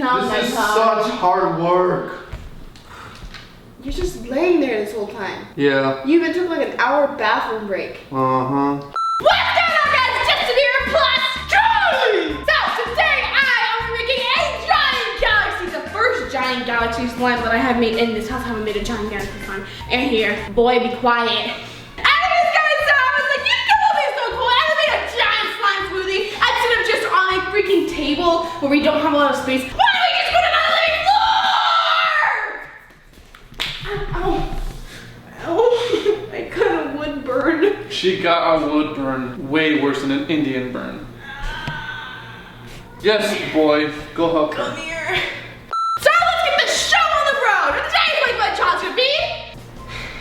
Tom. This is such hard work. You're just laying there this whole time. Yeah. You even took like an hour bathroom break. Uh-huh. What's going on, guys? It's just Ameerah plus Charlie! So today I am making a giant galaxy. The first giant galaxy slime that I have made in this house. I haven't made a giant galaxy slime. And here, boy, be quiet. Freaking table where we don't have a lot of space. Why don't we just put it on the living floor? Ow. Ow. I got a wood burn. She got a wood burn way worse than an Indian burn. Yes, boy. Go help her. Come here. So let's get the show on the road. Today's like my child's gonna be.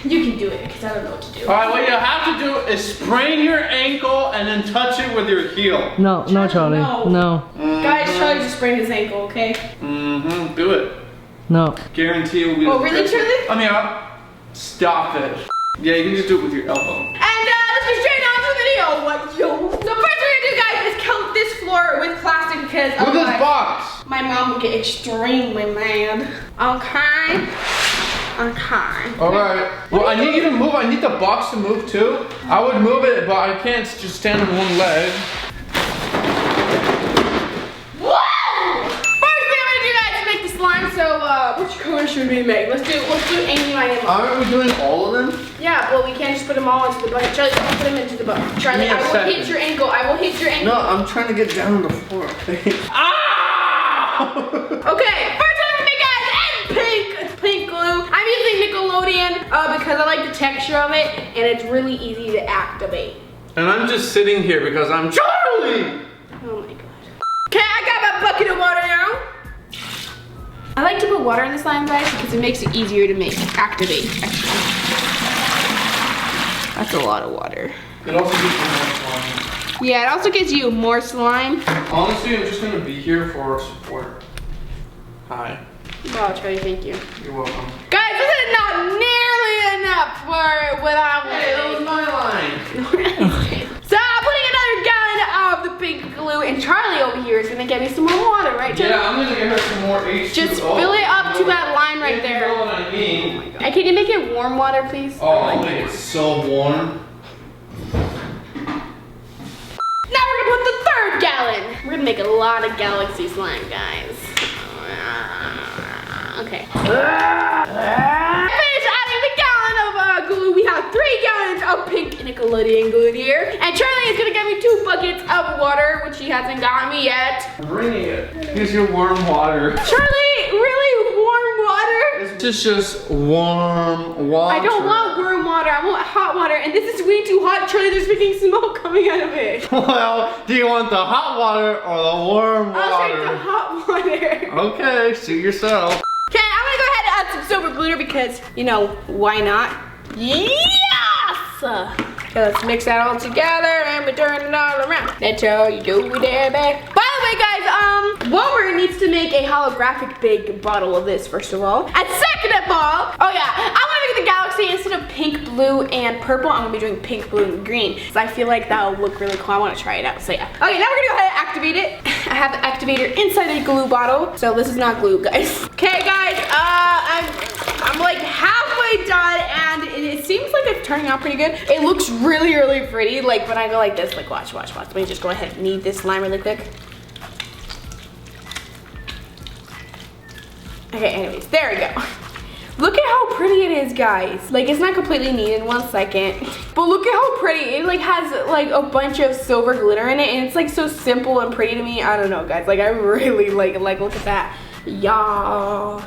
You can do it because I don't know what to do. Alright, what you have to do is sprain your ankle and then touch it with your heel. No, no, Charlie. No. Guys, Charlie just sprained his ankle, okay? Mm-hmm. Do it. No. Guarantee it will be. Oh, really, Charlie? Ameerah, stop it. Yeah, you can just do it with your elbow. And let's get straight on to the video. So first we're gonna do, guys, is coat this floor with plastic because Look at this box. my mom will get extremely mad. Okay. Okay. Alright. Well, I need you to move. I need the box to move too. I would move it, but I can't just stand on one leg. Whoa! First thing I'm gonna do, guys, is make the slime. So which color should we make? Let's do any line. Aren't we doing all of them? Yeah, well we can't just put them all into the bucket. Charlie, I'll put them into the bucket. Charlie, I will hit your ankle. I will hit your ankle. No, I'm trying to get down on the floor. Ah! Okay, first one I'm gonna make, guys, is pink glue. I'm using Nickelodeon because I like the texture of it and it's really easy to activate. And I'm just sitting here because I'm Charlie! Oh my god. Okay, I got my bucket of water now. I like to put water in the slime, guys, because it makes it easier to activate. That's a lot of water. It also gives you more slime. Yeah, it also gives you more slime. Honestly, I'm just gonna be here for support. Hi. Wow, Charlie, thank you. You're welcome. Guys, this is not nearly enough for what I want. Hey, that was my line. So I'm putting another gallon of the pink glue, and Charlie over here is gonna get me some more water, right, Charlie? Yeah, I'm gonna get her some more H2O. Just fill it up to that line right there. You know what I mean. And can you make it warm water, please? Oh, I'll make it so warm. Now we're gonna put the third gallon. We're gonna make a lot of galaxy slime, guys. Okay. Finish adding the gallon of glue. We have 3 gallons of pink Nickelodeon glue here. And Charlie is gonna give me 2 buckets of water, which he hasn't gotten me yet. Bring it. Here's your warm water. Charlie, really warm water? This is just warm water. I don't want warm water, I want hot water. And this is way too hot, Charlie. There's freaking smoke coming out of it. Well, do you want the hot water or the warm water? I'll take the hot water. Okay, suit yourself. Okay, I'm gonna go ahead and add some silver glitter because, you know, why not? Yes! Okay, let's mix that all together and we turn it all around. That's all you do there, babe. By the way, guys, Wilmer needs to make a holographic big bottle of this, first of all. And second of all, oh yeah, I wanna make the galaxy instead of pink, blue, and purple, I'm gonna be doing pink, blue, and green. So I feel like that'll look really cool. I wanna try it out, so yeah. Okay, now we're gonna go ahead and activate it. I have the activator inside the glue bottle, so this is not glue, guys. Okay, guys, I'm like halfway done, and it seems like it's turning out pretty good. It looks really, really pretty. Like when I go like this, like watch. Let me just go ahead and knead this slime really quick. Okay, anyways, there we go. Look at how pretty it is, guys. Like, it's not completely kneaded, 1 second. But look at how pretty. It like has like a bunch of silver glitter in it, and it's like so simple and pretty to me. I don't know, guys. Like, I really like look at that. Yeah.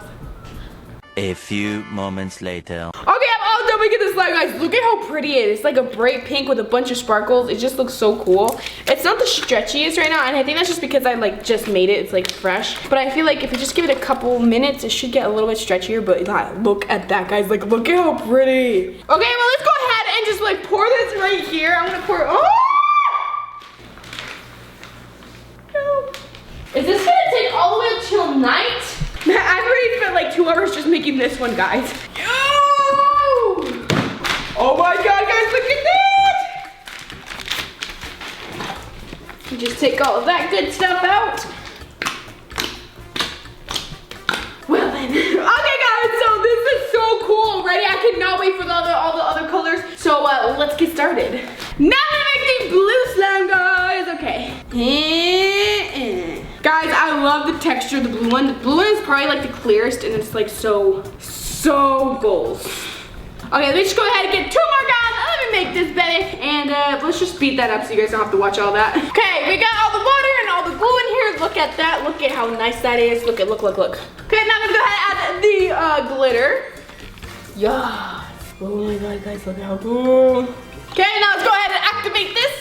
A few moments later. Okay, I'm all done making this slime, guys. Look at how pretty it is. It's like a bright pink with a bunch of sparkles. It just looks so cool. It's not the stretchiest right now, and I think that's just because I like just made it. It's like fresh. But I feel like if you just give it a couple minutes, it should get a little bit stretchier. But look at that, guys. Like, look at how pretty. Okay, well, let's go ahead and just like pour this right here. I'm gonna pour. Oh! No. Is this gonna take all the way until night? I've already spent like 2 hours just making this one, guys. Oh my god, guys, look at that! You just take all of that good stuff out. wait for all the other colors. So let's get started. Now we make the blue slime, guys. Okay. Guys, I love the texture of the blue one. The blue one is probably like the clearest, and it's like so gold. Okay, let me just go ahead and get 2 more guys. Let me make this, baby. And let's just speed that up so you guys don't have to watch all that. Okay, we got all the water and all the glue in here. Look at that. Look at how nice that is. Look. Okay, now I'm gonna go ahead and add the glitter. Yeah. Oh my god, guys, look how cool. Okay, now let's go ahead and activate this.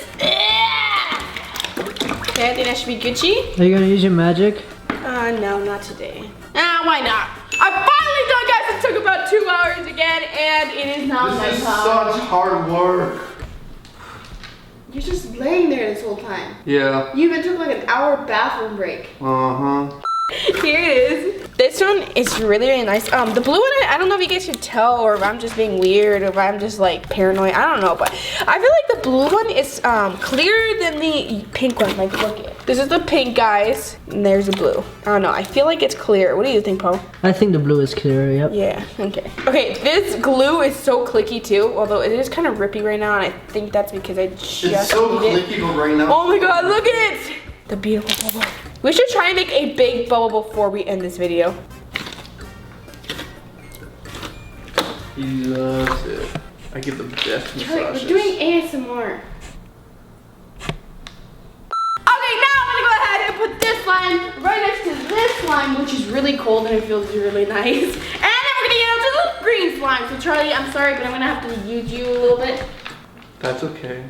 Okay, I think that should be Gucci. Are you gonna use your magic? No, not today. Why not? I'm finally done, guys. It took about 2 hours again, and it is now nighttime. This is such hard work. You're just laying there this whole time. Yeah. You even took like an hour bathroom break. Uh-huh. Here it is. This one is really nice. The blue one, I don't know if you guys can tell, or if I'm just being weird, or if I'm just like paranoid. I don't know, but I feel like the blue one is clearer than the pink one. Like, look at it. This is the pink, guys, and there's the blue. I don't know. I feel like it's clear. What do you think, Paul? I think the blue is clearer, yep. Yeah, okay. Okay, this glue is so clicky too, although it is kind of rippy right now, and I think that's because I just It's so need it. clicky right now. Oh my god, look at it! The beautiful bubble. We should try and make a big bubble before we end this video. He loves it. I give the best massages. We're doing ASMR. Okay, now I'm gonna go ahead and put this slime right next to this slime, which is really cold and it feels really nice. And then we're gonna get onto the green slime. So Charlie, I'm sorry, but I'm gonna have to use you a little bit. That's okay.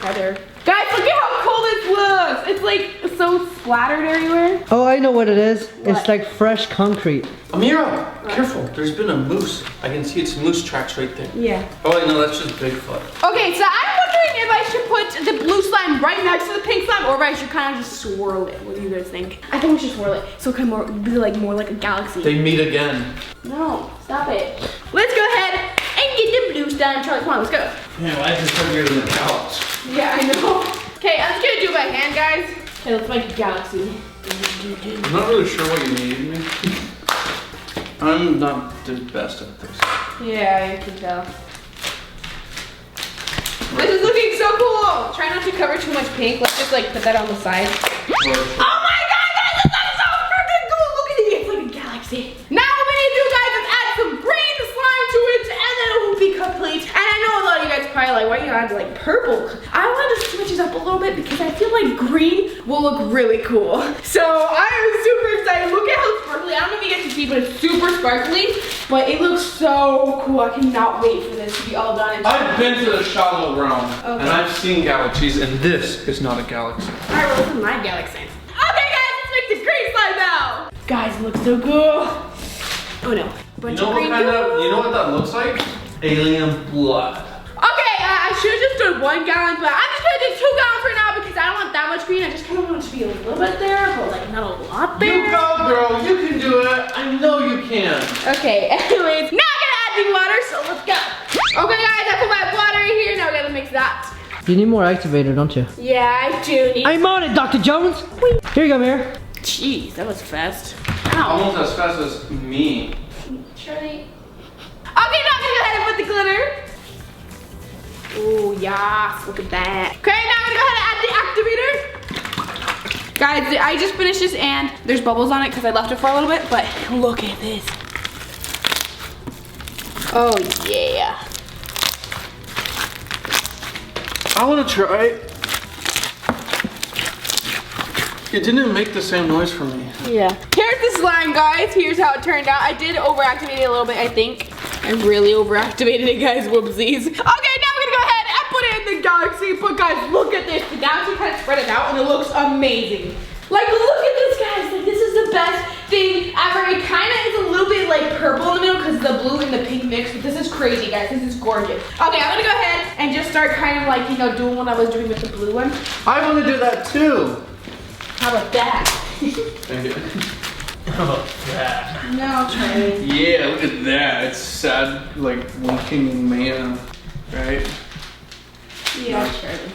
Right there. Guys, look at how cool this looks. It's like so splattered everywhere. Oh, I know what it is. What? It's like fresh concrete. Ameerah, careful. There's been a moose. I can see its moose tracks right there. Yeah. Oh wait, no, that's just Bigfoot. Okay, so I'm wondering if I should put the blue slime right next to the pink slime, or if I should kind of just swirl it. What do you guys think? I think we should swirl it, so it can be like more like a galaxy. They meet again. No, stop it. Let's go ahead and get the blue slime. Charlie, come on, let's go. Man, life is heavier than the couch. Yeah, I know. Okay, I'm just gonna do it by hand, guys. Okay, let's make a galaxy. I'm not really sure what you need me. I'm not the best at this. Yeah, I can tell. This is looking so cool. Try not to cover too much pink. Let's just like put that on the side. Oh my god, guys, this looks so freaking cool. Look at it, it's like a galaxy. Now what we need to do, guys, is add some green slime to it, and then it will be complete. And I know a lot of you guys are probably like, why you add like purple? I wanted to switch it up a little bit because I feel like green will look really cool. So I am super excited. Look at how sparkly. I don't know if you guys can see, but it's super sparkly. But it looks so cool. I cannot wait for this to be all done. I've been to the shallow realm, Okay. and I've seen galaxies, and this is not a galaxy. All right, well, this is my galaxy. Okay, guys, let's make the green slime now. Guys, it looks so cool. Oh no, bunch of green. You know what that looks like? Alien blood. Okay, I should have just done 1 gallon, but I'm just gonna do 2 gallons for now because I don't want that much green. I just kind of want it to be a little bit there, but like not a lot there. You go, girl. You can do it. I know you can. Okay, anyways, now I'm gonna add the water, so let's go. Okay, guys, I put my water in here. Now we gotta mix that. You need more activator, don't you? Yeah, I do need. I'm on it, Dr. Jones. Here you go, Ameerah. Jeez, that was fast. Ow. Almost as fast as me. Charlie. Okay, now I'm gonna go ahead and put the glitter. Oh, yes, look at that. Okay, now I'm gonna go ahead and add the activator. Guys, I just finished this and there's bubbles on it because I left it for a little bit, but look at this. Oh, yeah. I want to try it. It didn't make the same noise for me. Yeah. Here's the slime, guys. Here's how it turned out. I did overactivate it a little bit, I think. I really overactivated it, guys. Whoopsies. Okay, now we're gonna go ahead and put it in the galaxy. But guys, look at this. The galaxy kind of spread it out and it looks amazing. Like, look at this, guys. Like, this is the best thing ever. It kind of is a little bit like purple in the middle because the blue and the pink mix, but this is crazy, guys. This is gorgeous. Okay, I'm gonna go ahead and just start kind of like, you know, doing what I was doing with the blue one. I want to do that too. How about that? How about that? No, Charlie. Yeah, look at that. It's sad, like winking man, right? Yeah, Charlie.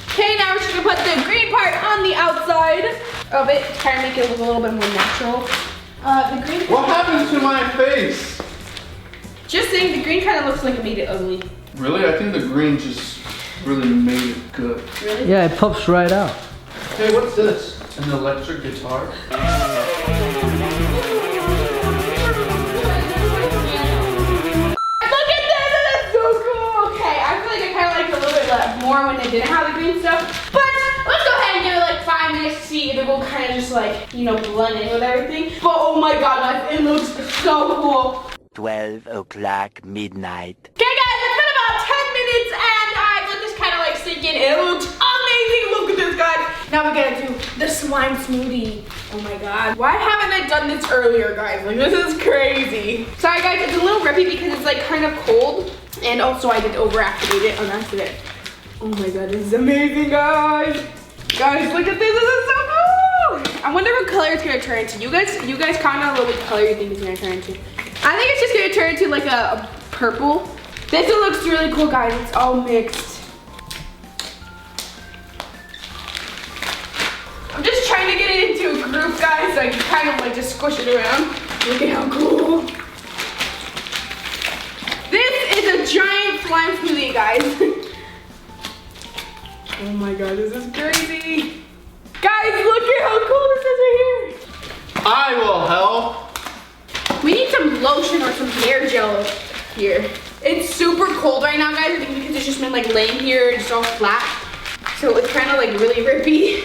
Okay, now we're just gonna put the green part on the outside of it, try to make it look a little bit more natural. The green. What happened to my face? Just saying, the green kind of looks like it made it ugly. Really? I think the green just really made it good. Really? Yeah, it pops right out. Hey, what's this? An electric guitar? More when they didn't have the green stuff. But let's go ahead and give it like 5 minutes to see if it will kind of just like, you know, blend in with everything. But oh my god, guys, it looks so cool. 12 o'clock midnight. Okay guys, it's been about 10 minutes and I let this kind of like sink in. It looks amazing. Look at this, guys. Now we're gonna do the slime smoothie. Oh my god. Why haven't I done this earlier, guys? Like, this is crazy. Sorry guys, it's a little rippy because it's like kind of cold. And also I did overactivate it on accident. Oh my god, this is amazing, guys. Guys, look at this. This is so cool. I wonder what color it's gonna turn into. You guys comment on what color you think it's gonna turn into. I think it's just gonna turn into like a purple. This one looks really cool, guys. It's all mixed. I'm just trying to get it into a group, guys, so I can kind of like just squish it around. Look at how cool. This is a giant slime smoothie, guys. Oh my god, this is crazy. Guys, look at how cool this is right here. I will help. We need some lotion or some hair gel here. It's super cold right now, guys. I think because it's just been like laying here, it's all flat. So it's kind of like really rippy.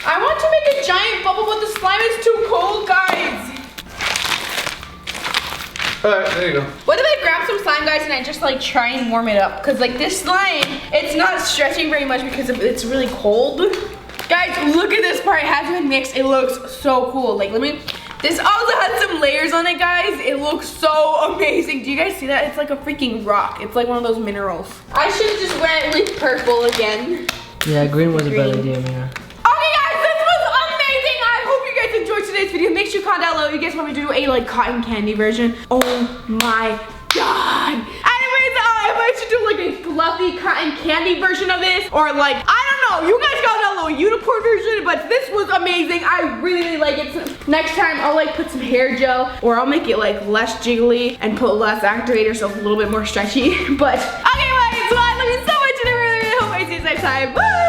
I want to make a giant bubble, but the slime is too cold, guys. Alright, there you go. What if I grab some slime, guys, and I just like try and warm it up? Because like this slime, it's not stretching very much because it's really cold. Guys, look at this part. It hasn't been mixed. It looks so cool. Like, this also has some layers on it, guys. It looks so amazing. Do you guys see that? It's like a freaking rock. It's like one of those minerals. I should have just went with purple again. Yeah, green was a better idea, Ameerah. Okay, guys, this was amazing. I hope you guys enjoyed today's video. Make sure you comment down below if you guys want me to do a like cotton candy version. Oh my god. Anyways, if I should do like a fluffy cotton candy version of this, or like, I don't know, you guys got a little unicorn version, but this was amazing. I really like it. So next time I'll like put some hair gel, or I'll make it like less jiggly and put less activator so it's a little bit more stretchy. But okay, guys, so I love you so much and I really hope I see you next time. Bye.